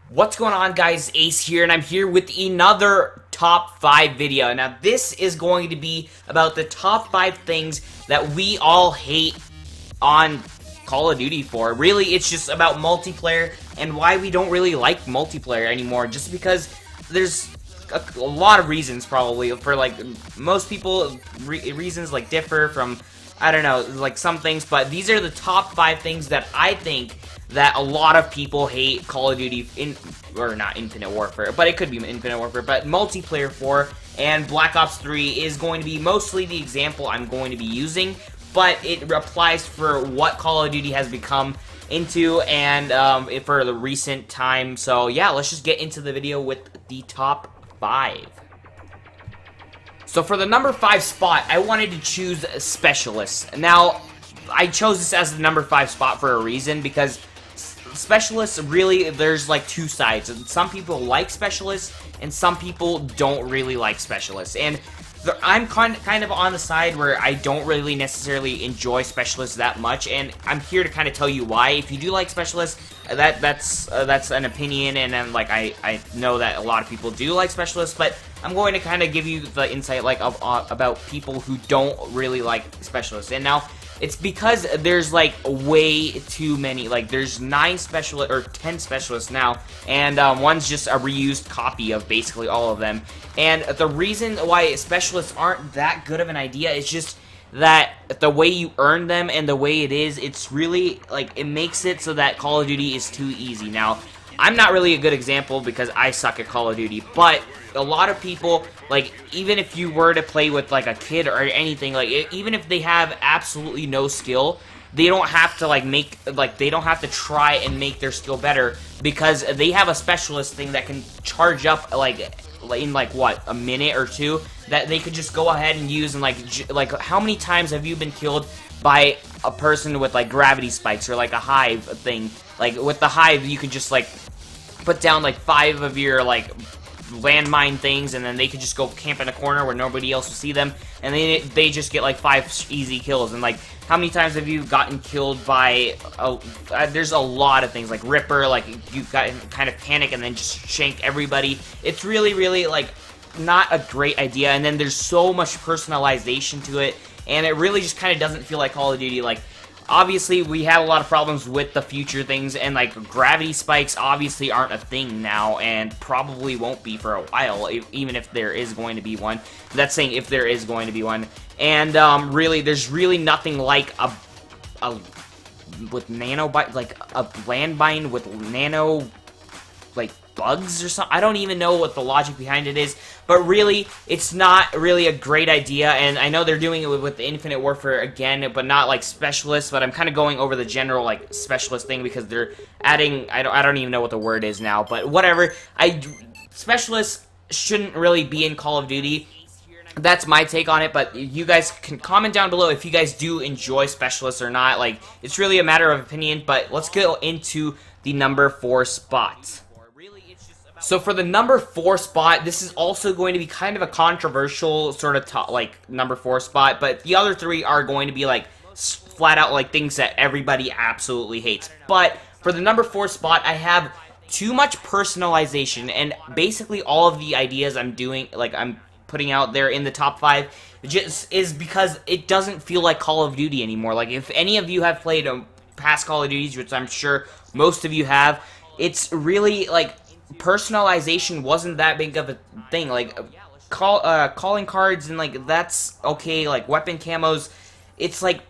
What's going on, guys? Ace here, and I'm here with another top 5 video. Now, this is going to be about the top 5 things that we all hate on Call of Duty for. Really, it's just about multiplayer and why we don't really like multiplayer anymore, just because there's a lot of reasons, probably, for, like, most people, reasons, like, differ from, I don't know, like, some things, but these are the top 5 things that I think that a lot of people hate Call of Duty, or not Infinite Warfare, but it could be Infinite Warfare, but multiplayer for, and Black Ops 3 is going to be mostly the example I'm going to be using, but it applies for what Call of Duty has become into, and for the recent time. So yeah, let's just get into the video with the top 5. So for the number 5 spot, I wanted to choose Specialists. Now, I chose this as the number 5 spot for a reason, because Specialists, really, there's like two sides. Some people like Specialists, and some people don't really like Specialists. And I'm kind of on the side where I don't really necessarily enjoy Specialists that much, and I'm here to kind of tell you why. If you do like Specialists, that's an opinion, and then like I know that a lot of people do like Specialists, but I'm going to kind of give you the insight like about people who don't really like Specialists. And now, it's because there's like way too many. Like there's 9 specialists or 10 specialists now, and one's just a reused copy of basically all of them. And the reason why specialists aren't that good of an idea is just that the way you earn them and the way it is, it's really like it makes it so that Call of Duty is too easy. Now, I'm not really a good example because I suck at Call of Duty, but a lot of people, like, even if you were to play with, like, a kid or anything, like, even if they have absolutely no skill, they don't have to, they don't have to try and make their skill better, because they have a specialist thing that can charge up, in, what, a minute or two, that they could just go ahead and use, and, like, how many times have you been killed by a person with, like, gravity spikes, or, like, a hive thing? Like, with the hive, you could just, like, put down, like, 5 of your, like, landmine things, and then they could just go camp in a corner where nobody else will see them, and then they just get, like, 5 easy kills. And, like, how many times have you gotten killed by, there's a lot of things, like Ripper, like, you got kind of panic and then just shank everybody. It's really, really, like, not a great idea, and then there's so much personalization to it, and it really just kind of doesn't feel like Call of Duty. Like, obviously, we have a lot of problems with the future things, and, like, gravity spikes obviously aren't a thing now, and probably won't be for a while, even if there is going to be one. That's saying if there is going to be one. And, really, there's really nothing like a with like, a landmine with nano, like, bugs or something. I don't even know what the logic behind it is, but really, it's not really a great idea. And I know they're doing it with Infinite Warfare again, but not like specialists. But I'm kind of going over the general like specialist thing because they're adding. I don't even know what the word is now, but whatever. Specialists shouldn't really be in Call of Duty. That's my take on it, but you guys can comment down below if you guys do enjoy specialists or not. Like, it's really a matter of opinion, but let's go into the number 4 spot. So for the number 4 spot, this is also going to be kind of a controversial sort of number 4 spot, but the other 3 are going to be like flat out like things that everybody absolutely hates. But for the number 4 spot, I have too much personalization, and basically all of the ideas I'm doing, like I'm putting out there in the top 5, just is because it doesn't feel like Call of Duty anymore. Like, if any of you have played past Call of Duties, which I'm sure most of you have, it's really like personalization wasn't that big of a thing. Like, calling cards and like that's okay. Like weapon camos, it's like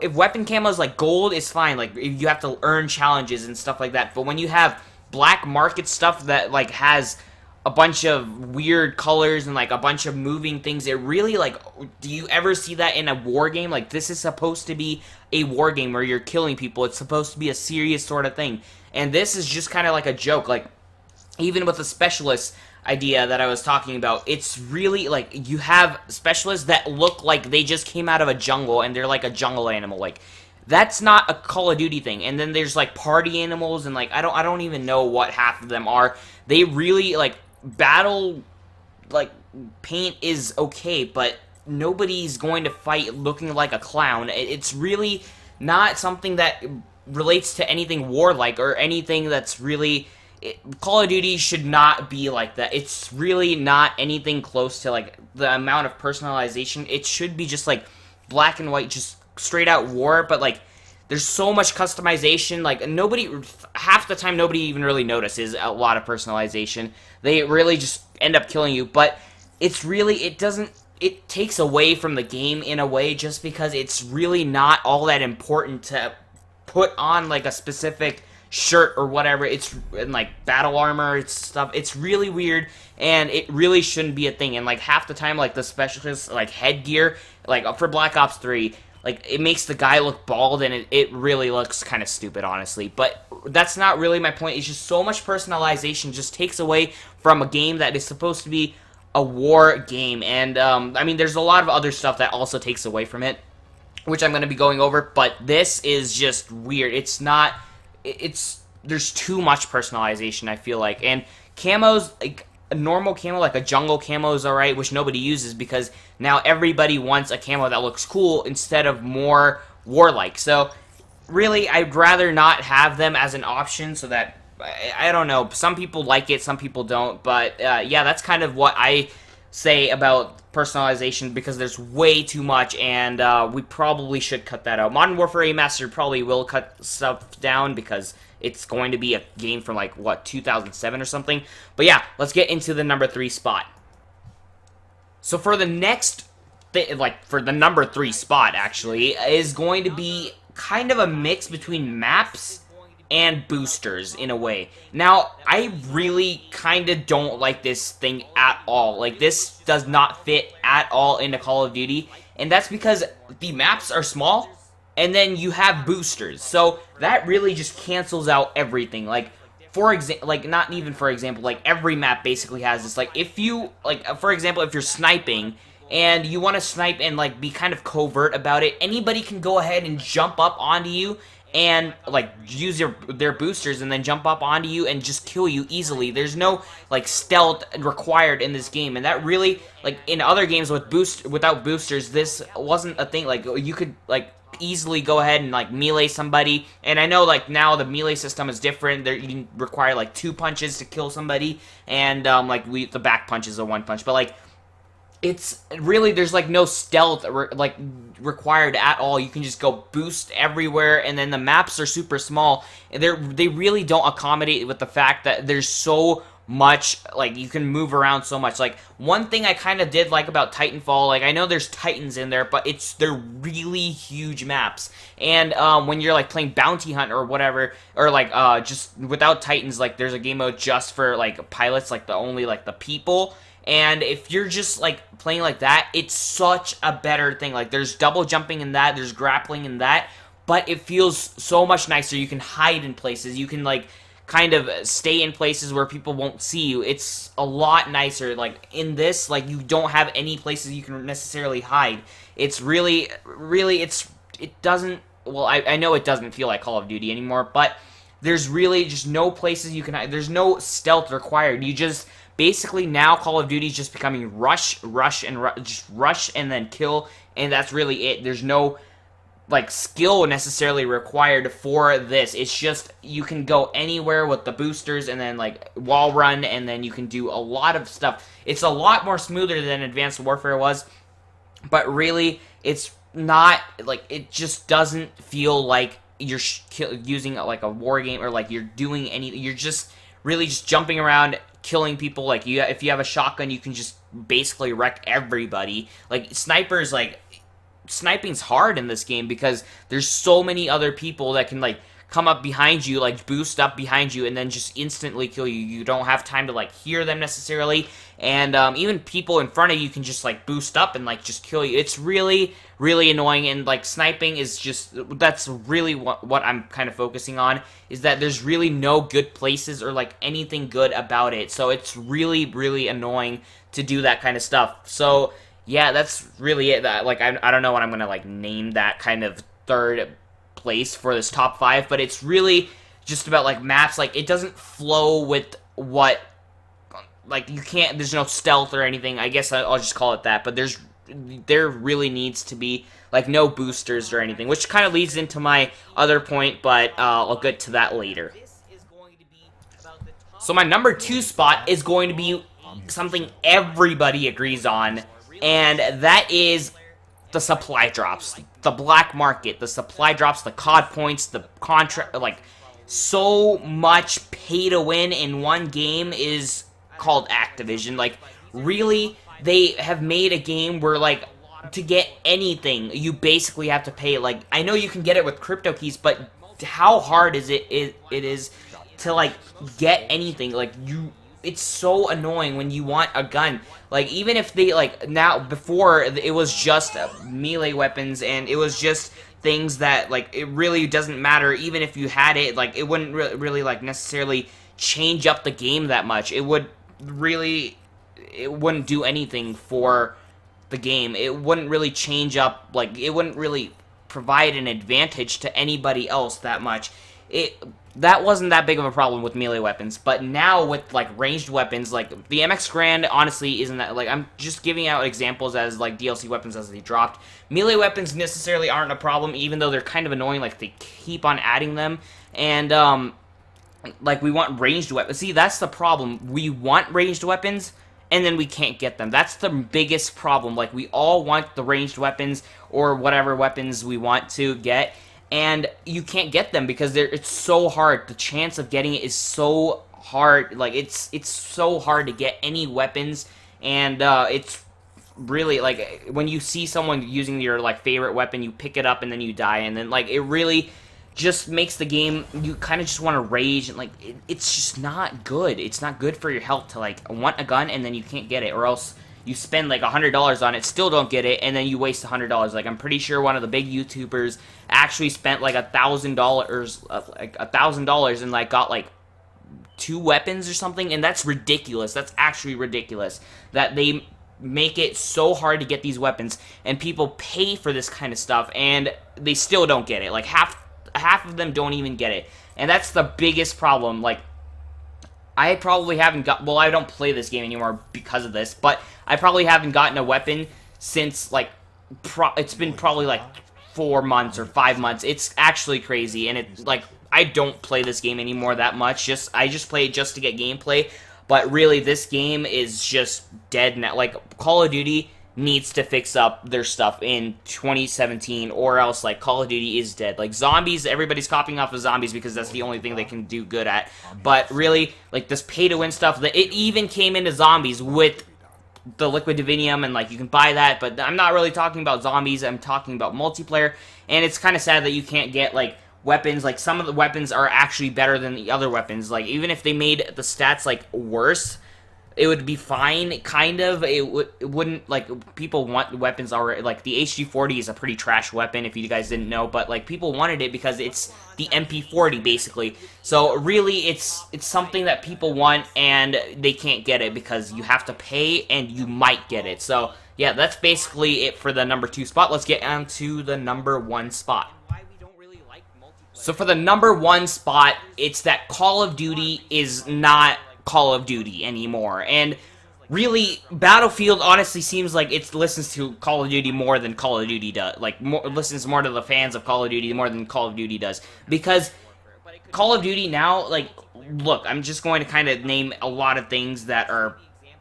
if weapon camos like gold is fine. Like you have to earn challenges and stuff like that. But when you have black market stuff that like has a bunch of weird colors and like a bunch of moving things, it really like, do you ever see that in a war game? Like, this is supposed to be a war game where you're killing people. It's supposed to be a serious sort of thing, and this is just kind of like a joke. Like, even with the specialist idea that I was talking about, it's really like you have specialists that look like they just came out of a jungle and they're like a jungle animal. Like, that's not a Call of Duty thing. And then there's like party animals, and like I don't even know what half of them are. They really like battle, like paint is okay, but nobody's going to fight looking like a clown. It's really not something that relates to anything warlike or anything that's really Call of Duty should not be like that. It's really not anything close to like the amount of personalization. It should be just like black and white, just straight out war, but like there's so much customization. Like half the time nobody even really notices a lot of personalization. They really just end up killing you, but it takes away from the game in a way, just because it's really not all that important to put on like a specific shirt or whatever. It's in like battle armor stuff. It's really weird, and it really shouldn't be a thing. And like half the time, like the specialist like headgear, like for Black Ops 3, like it makes the guy look bald, and it really looks kind of stupid, honestly. But that's not really my point. It's just so much personalization just takes away from a game that is supposed to be a war game. And I mean, there's a lot of other stuff that also takes away from it, which I'm going to be going over, but this is just weird. There's too much personalization, I feel like. And camos, like a normal camo, like a jungle camo is alright, which nobody uses because now everybody wants a camo that looks cool instead of more warlike. So really, I'd rather not have them as an option, so that, I don't know, some people like it, some people don't, but yeah, that's kind of what I say about personalization, because there's way too much, and we probably should cut that out. Modern Warfare Remastered probably will cut stuff down, because it's going to be a game from, like, what, 2007 or something? But yeah, let's get into the number 3 spot. So for the next, for the number 3 spot, actually, is going to be kind of a mix between maps and boosters, in a way. Now, I really kind of don't like this thing at all. Like, this does not fit at all into Call of Duty, and that's because the maps are small, and then you have boosters, so that really just cancels out everything. Like, for example, like, not even for example, like, every map basically has this. Like, if you, like, for example, if you're sniping, and you want to snipe and, like, be kind of covert about it, anybody can go ahead and jump up onto you and, like, use their boosters and then jump up onto you and just kill you easily. There's no, like, stealth required in this game, and that really, like, in other games without boosters, this wasn't a thing. Like, you could, like, easily go ahead and, like, melee somebody, and I know, like, now the melee system is different. You can require, like, 2 punches to kill somebody, and, like, the back punch is a 1 punch, but, like, it's really, there's like no stealth required at all. You can just go boost everywhere, and then the maps are super small. They really don't accommodate with the fact that there's so much, like, you can move around so much. Like, one thing I kind of did like about Titanfall, like, I know there's Titans in there, but they're really huge maps. And when you're like playing Bounty Hunt or whatever, or like just without Titans, like, there's a game mode just for like pilots, like only like the people. And if you're just, like, playing like that, it's such a better thing. Like, there's double jumping in that, there's grappling in that, but it feels so much nicer. You can hide in places. You can, like, kind of stay in places where people won't see you. It's a lot nicer. Like, in this, like, you don't have any places you can necessarily hide. It's really, it doesn't, well, I know it doesn't feel like Call of Duty anymore, but there's really just no places you can hide. There's no stealth required. You just, basically, now Call of Duty is just becoming rush, just rush and then kill, and that's really it. There's no, like, skill necessarily required for this. It's just, you can go anywhere with the boosters, and then, like, wall run, and then you can do a lot of stuff. It's a lot more smoother than Advanced Warfare was, but really, it's not, like, it just doesn't feel like you're using, like, a war game, or, like, you're doing you're just really just jumping around, killing people. Like, if you have a shotgun, you can just basically wreck everybody. Like, snipers, like, sniping's hard in this game because there's so many other people that can, like, come up behind you, like, boost up behind you, and then just instantly kill you. You don't have time to, like, hear them necessarily, and even people in front of you can just, like, boost up and, like, just kill you. It's really, really annoying, and, like, sniping is just, that's really what I'm kind of focusing on, is that there's really no good places or, like, anything good about it, so it's really, really annoying to do that kind of stuff. So, yeah, that's really it. Like, I don't know what I'm gonna, like, name that kind of third place for this top 5, but it's really just about, like, maps. Like, it doesn't flow with what, like, you can't, there's no stealth or anything. I guess I'll just call it that, but there really needs to be, like, no boosters or anything, which kind of leads into my other point, but I'll get to that later. So my number 2 spot is going to be something everybody agrees on, and that is the supply drops, the black market, the supply drops, the COD points, the contract, like, so much pay to win in one game is called Activision. Like, really, they have made a game where, like, to get anything, you basically have to pay. Like, I know you can get it with crypto keys, but how hard is it is to, like, get anything. Like, it's so annoying when you want a gun. Like, even if they, like, now, before, it was just melee weapons, and it was just things that, like, it really doesn't matter. Even if you had it, like, it wouldn't really like, necessarily change up the game that much. It wouldn't do anything for the game. It wouldn't really change up, like, it wouldn't really provide an advantage to anybody else that much. That wasn't that big of a problem with melee weapons, but now with, like, ranged weapons, like, the MX Grand, honestly, isn't that, like, I'm just giving out examples as, like, DLC weapons as they dropped. Melee weapons necessarily aren't a problem, even though they're kind of annoying, like, they keep on adding them, and, like, we want ranged weapons. See, that's the problem. We want ranged weapons, and then we can't get them. That's the biggest problem. Like, we all want the ranged weapons, or whatever weapons we want to get, and you can't get them because it's so hard. The chance of getting it is so hard. Like, it's so hard to get any weapons, and it's really, like, when you see someone using your, like, favorite weapon, you pick it up and then you die, and then, like, it really just makes the game, you kind of just want to rage, and, like, it's just not good. It's not good for your health to, like, want a gun and then you can't get it, or else you spend, like, $100 on it, still don't get it, and then you waste $100. Like, I'm pretty sure one of the big YouTubers actually spent, like, $1,000, and, like, got, like, 2 weapons or something, and that's ridiculous. That's actually ridiculous that they make it so hard to get these weapons, and people pay for this kind of stuff, and they still don't get it. Like, half of them don't even get it, and that's the biggest problem. Like, I probably haven't got, well, I don't play this game anymore because of this, but I probably haven't gotten a weapon since, like, it's been probably, like, 4 months or 5 months. It's actually crazy, and it's, like, I don't play this game anymore that much. I just play it just to get gameplay, but really, this game is just dead now. Like, Call of Duty needs to fix up their stuff in 2017, or else, like, Call of Duty is dead. Like, zombies, everybody's copying off of zombies because that's the only thing they can do good at. But really, like, this pay-to-win stuff, it even came into zombies with the Liquid Divinium, and, like, you can buy that, but I'm not really talking about zombies, I'm talking about multiplayer, and it's kind of sad that you can't get, like, weapons. Like, some of the weapons are actually better than the other weapons. Like, even if they made the stats, like, worse, it would be fine, kind of. It wouldn't, like, people want weapons already. Like, the HG40 is a pretty trash weapon, if you guys didn't know, but, like, people wanted it because it's the MP40, basically. So, really, it's something that people want, and they can't get it because you have to pay, and you might get it. So, yeah, that's basically it for the number 2 spot. Let's get on to the number 1 spot. So, for the number 1 spot, it's that Call of Duty is not Call of Duty anymore, and really, Battlefield honestly seems like it listens to Call of Duty more than Call of Duty does, like, listens more to the fans of Call of Duty more than Call of Duty does, because Call of Duty now, like, look, I'm just going to kind of name a lot of things that are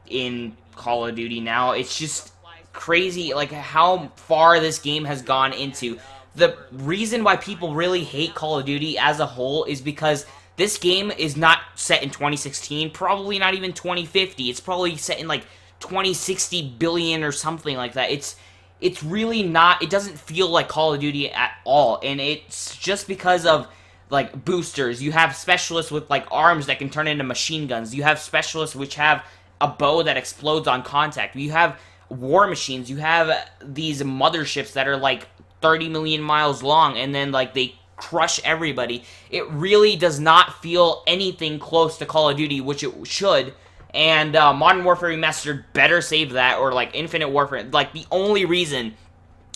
in Call of Duty now. It's just crazy, like, how far this game has gone into. The reason why people really hate Call of Duty as a whole is because this game is not set in 2016, probably not even 2050. It's probably set in, like, 2060 billion or something like that. It's really not, it doesn't feel like Call of Duty at all, and it's just because of, like, boosters. You have specialists with, like, arms that can turn into machine guns. You have specialists which have a bow that explodes on contact. You have war machines. You have these motherships that are, like, 30 million miles long, and then, like, they crush everybody. It really does not feel anything close to Call of Duty, which it should, and Modern Warfare Remastered better save that, or, like, Infinite Warfare. Like, the only reason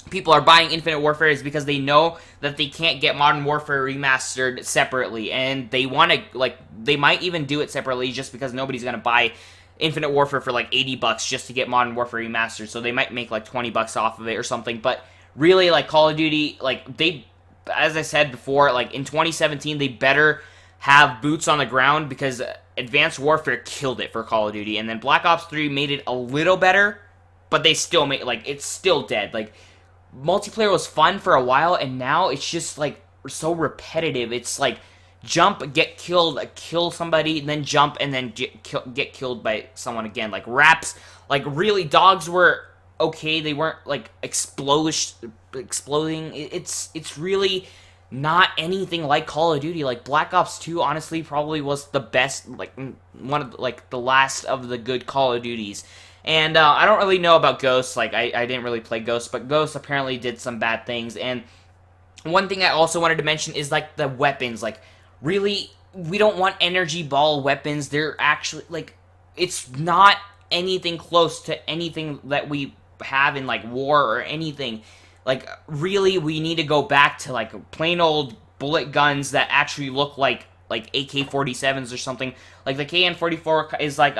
people are buying Infinite Warfare is because they know that they can't get Modern Warfare Remastered separately, and they want to, like, they might even do it separately just because nobody's gonna buy Infinite Warfare for, like, 80 bucks just to get Modern Warfare Remastered, so they might make, like, 20 bucks off of it or something. But really, like, Call of Duty, like, they, as I said before, like, in 2017, they better have boots on the ground because Advanced Warfare killed it for Call of Duty, and then Black Ops 3 made it a little better, but they still made, like, it's still dead. Like, multiplayer was fun for a while, and now it's just, like, so repetitive. It's like, jump, get killed, kill somebody, and then jump, and then get killed by someone again. Like, raps, like, really, dogs were okay. They weren't, like, exploding. It's really not anything like Call of Duty. Like, Black Ops 2, honestly, probably was the best, like, one of, like, the last of the good Call of Duties. And, I don't really know about Ghost. Like, I didn't really play Ghost, but Ghost apparently did some bad things. And one thing I also wanted to mention is, like, the weapons. Like, really, we don't want energy ball weapons. They're actually, like, it's not anything close to anything that we have in, like, war or anything. Like, really, we need to go back to, like, plain old bullet guns that actually look like AK-47s or something. Like, the KN-44 is, like,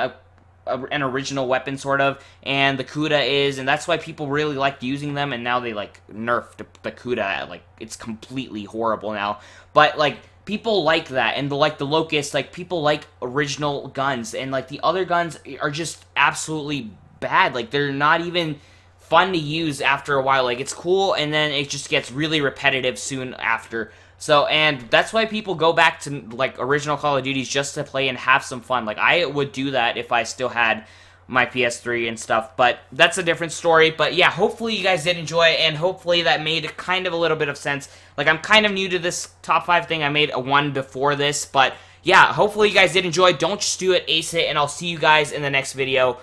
an original weapon, sort of, and the Kuda is, and that's why people really liked using them, and now they, like, nerfed the Kuda. Like, it's completely horrible now. But, like, people like that, and the Locust, like, people like original guns, and, like, the other guns are just absolutely bad. Like, they're not even fun to use after a while. Like, it's cool, and then it just gets really repetitive soon after. So, and that's why people go back to, like, original Call of Duties just to play and have some fun. Like, I would do that if I still had my PS3 and stuff, but that's a different story. But yeah, hopefully you guys did enjoy it, and hopefully that made kind of a little bit of sense. Like, I'm kind of new to this top 5 thing. I made a one before this, but yeah, hopefully you guys did enjoy. Don't just do it, ace it, and I'll see you guys in the next video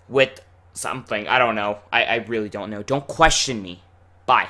with something. I don't know. I really don't know. Don't question me. Bye.